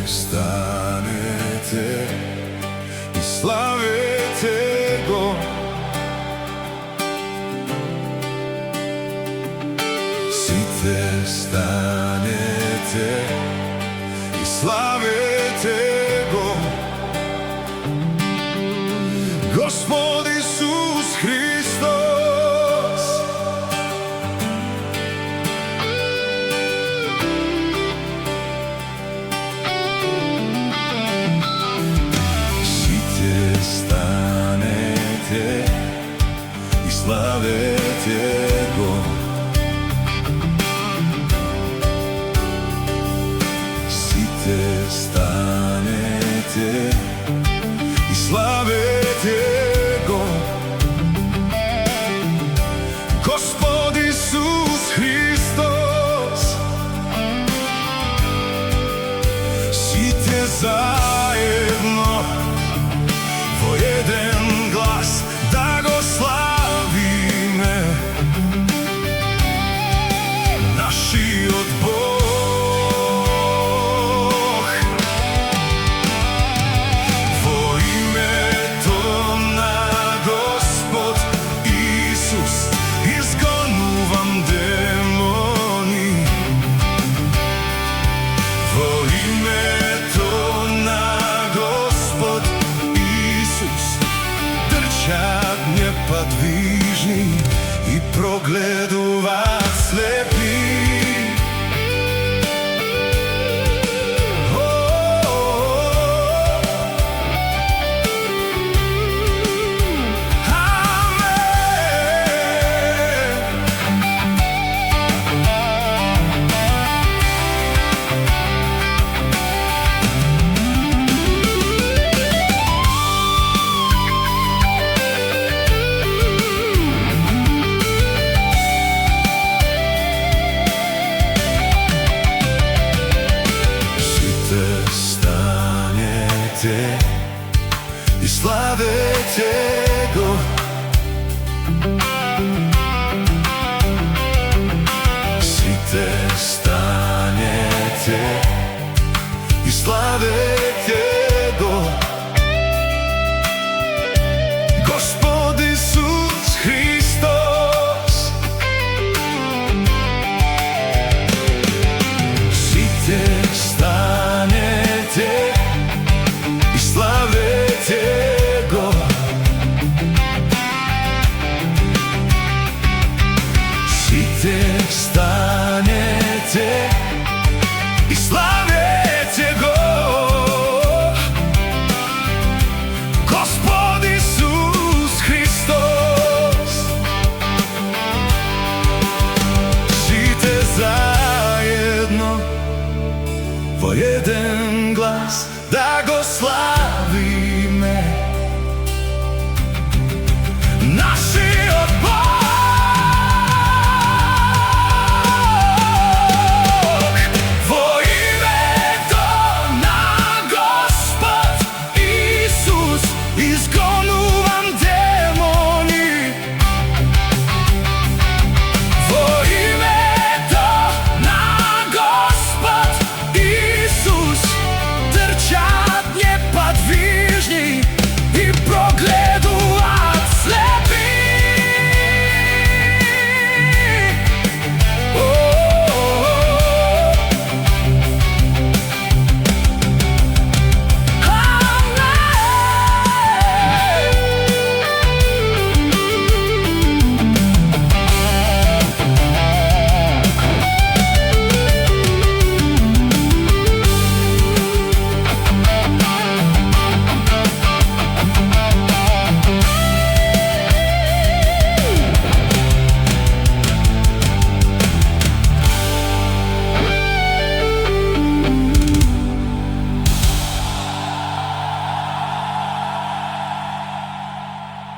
Станете и славете го. Сите станете и славете го. Господ Исус Христос. И славете го. Сите станете и славете го. Господ Исус Христос. Сите заедно во еден глас да го славиме нашиот Бог. Во името на Господ Исус изгонувам демони. Во името на Господ Исус трчат неподвижни и прогледуваат слепи. И славете го.